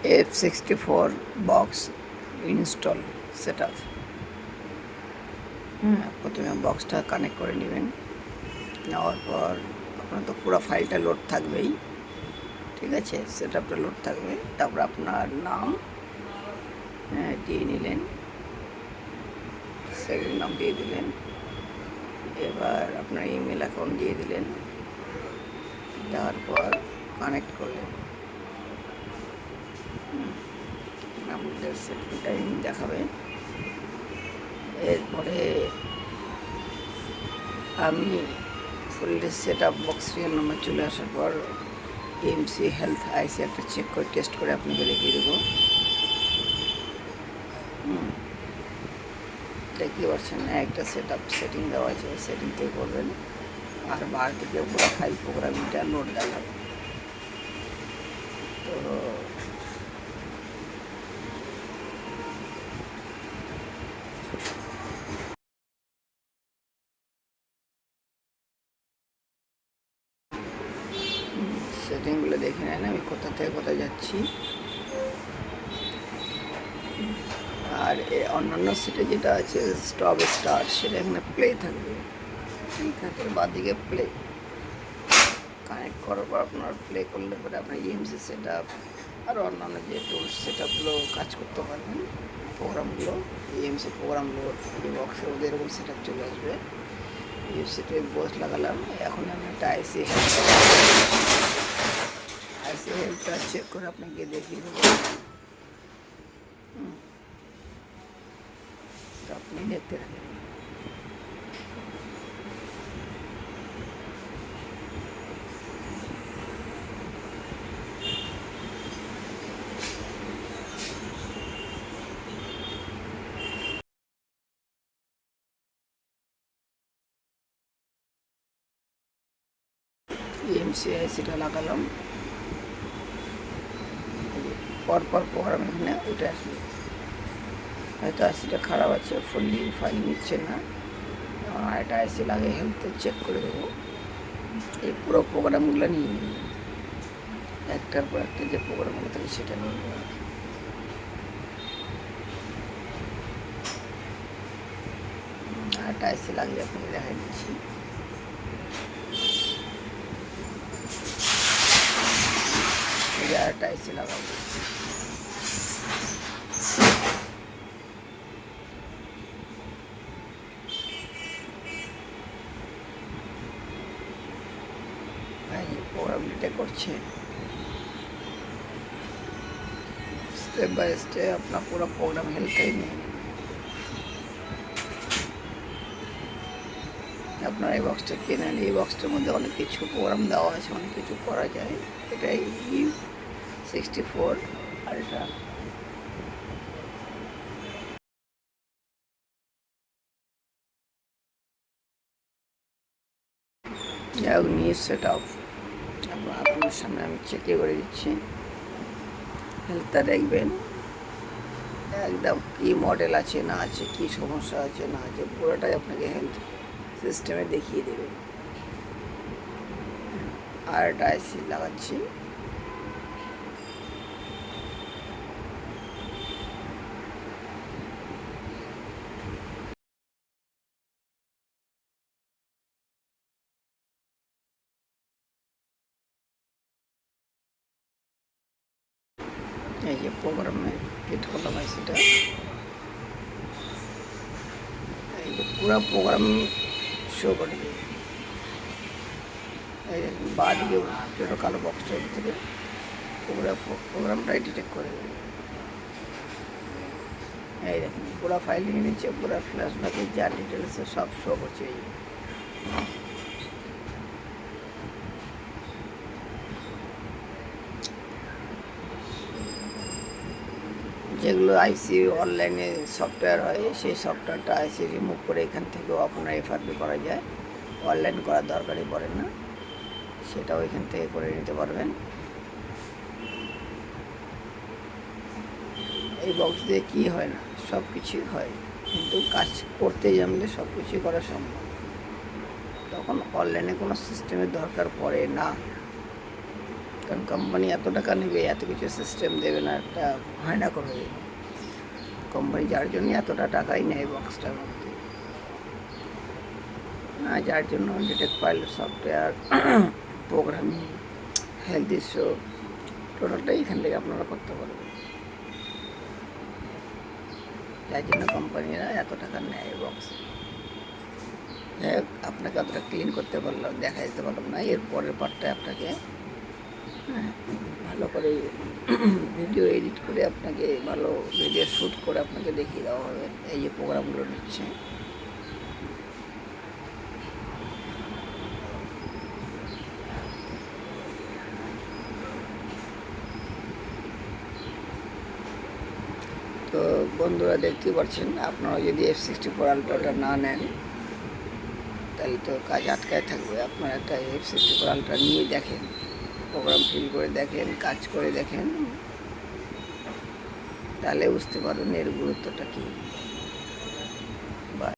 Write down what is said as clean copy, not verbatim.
F64 box install set up. প্রথমে বক্সটা connect করে নেবেন। নেওয়ার পর আপনার তো পুরো ফাইলটা লোড থাকবেই, ঠিক আছে, সেট আপটা লোড থাকবে। তারপর আপনার নাম দিয়ে নিলেন, সেকেন্ড নাম দিয়ে দিলেন, এবার আপনার ইমেল অ্যাকাউন্ট দিয়ে দিলেন, তারপর কানেক্ট করলেন। আমাদের সেটিং টাইম দেখাবে। এরপরে আমি fully set up box serial number চলে আসার পর এমসি হেলথ আইসি একটা চেক করে টেস্ট করে আপনাকে দেখিয়ে দেবো। দেখতে পাচ্ছেন একটা সেট আপ সেটিং দেওয়া আছে, সেটিং থেকে করবেন। আর বার থেকে পুরো ফাইল প্রোগ্রামিংটা লোড দেখাবে। তো সেটিংগুলো দেখে নেন আমি কোথা থেকে কোথায় যাচ্ছি। আর অন্যান্য সেটে যেটা আছে স্টপ স্টার্ট, সেটা এখানে প্লে থাকবে, ঠিক আছে, বাদিকে প্লে কানেক্ট করার পর আপনার প্লে করলে পরে আপনার ইএমসি সেট আপ আর অন্যান্য যে টুলস সেট আপগুলো কাজ করতে পারবেন। প্রোগ্রামগুলো ইএমসি প্রোগ্রামগুলো বক্সের মধ্যে এরকম সেট আপ চলে আসবে। ইএমসিতে বক্স লাগালাম। এখন আমি একটা আইসি হেল্পটা চেক করে আপনাকে দেখিয়ে দেবো। তো আপনি দেখতে থাকেন। ইএমসি আইসিটা লাগালাম, পরপর প্রোগ্রাম এখানে উঠে আসবে। হয়তো আইসিটা খারাপ আছে, ফুললি ফাইল নিচ্ছে না, আর একটা আইসি লাগে হেলথে চেক করে দেবো। এই পুরো প্রোগ্রামগুলো নিয়ে নেব, একটার পর একটা যে প্রোগ্রামগুলো থাকে সেটা নিয়ে নেব। আর একটা আইসি লাগিয়ে আপনাকে দেখাই দিচ্ছি। আর একটা আইসি লাগাবো। প্রোগ্রাম ডিটেক্ট করছে, স্টেপ বাই স্টেপ আপনার পুরো প্রোগ্রাম হেলথটাই নিয়ে নেবে। আপনার এই বক্সটা কিনে নিন। এই বক্সটার মধ্যে অনেক কিছু প্রোগ্রাম দেওয়া আছে, অনেক কিছু করা যায়। এটা F64 আর এটা নিয়ে সেট আপ আপনার সামনে আমি চেক করে দিচ্ছি। হেলথটা দেখবেন একদম কী মডেল আছে না আছে, কী সমস্যা আছে না আছে, পুরোটাই আপনাকে হেলথ সিস্টেমে দেখিয়ে দেবে। আর একটা আইসি লাগাচ্ছি। এই যে প্রোগ্রামে ফিট করলাম আইসিটা, এই যে পুরো প্রোগ্রাম শো করে দেবে। এই দেখুন বা দিকে ছোটো কালো বক্সটার ভিতরে পুরো প্রোগ্রামটাই ডিটেক্ট করে দেবে। এই দেখুন পুরো ফাইল নিয়ে নিচ্ছে, পুরো ফ্ল্যাশব্যাকে যা ডিটেলসে সব শো করছে। যেগুলো আইসি অনলাইনে সফটওয়্যার হয়, সেই সফটওয়্যারটা আইসি রিমুভ করে এখান থেকেও আপনার এফআরপি করা যায়, অনলাইন করার দরকারই পড়ে না, সেটাও এখান থেকে করে নিতে পারবেন। এই বক্স দিয়ে কী হয় না, সব কিছুই হয়, কিন্তু কাজ করতে জানলে সব কিছুই করা সম্ভব। তখন অনলাইনে কোনো সিস্টেমের দরকার পড়ে না। কারণ কোম্পানি এত টাকা নেবে, এত কিছু সিস্টেম দেবে না, একটা হয় না করে দেবে। কোম্পানি যার জন্য এতটা টাকাই নেয় বক্সটার মধ্যে, যার জন্য detect file software, programming, health issue টোটালটাই এখান থেকে আপনারা করতে পারবেন। যার জন্য কোম্পানিরা এত টাকা নেয় বক্সে। যাই হোক, আপনাকে অতটা ক্লিন করতে পারলাম, দেখা যেতে পারলাম না। এর পরের পার্টটা আপনাকে ভালো করে ভিডিও এডিট করে আপনাকে ভালো ভিডিও শ্যুট করে আপনাকে দেখিয়ে দেওয়া হবে। এই যে প্রোগ্রামগুলো নিচ্ছে, তো বন্ধুরা দেখতেই পাচ্ছেন, আপনারা যদি F64 আলট্রাটা না নেন তাহলে তো কাজ আটকায় থাকবে। আপনারা একটা F64 আলট্রা নিয়ে দেখেন, প্রোগ্রাম ফিল করে দেখেন, কাজ করে দেখেন, তাহলে বুঝতে পারবেন এর গুরুত্বটা কী।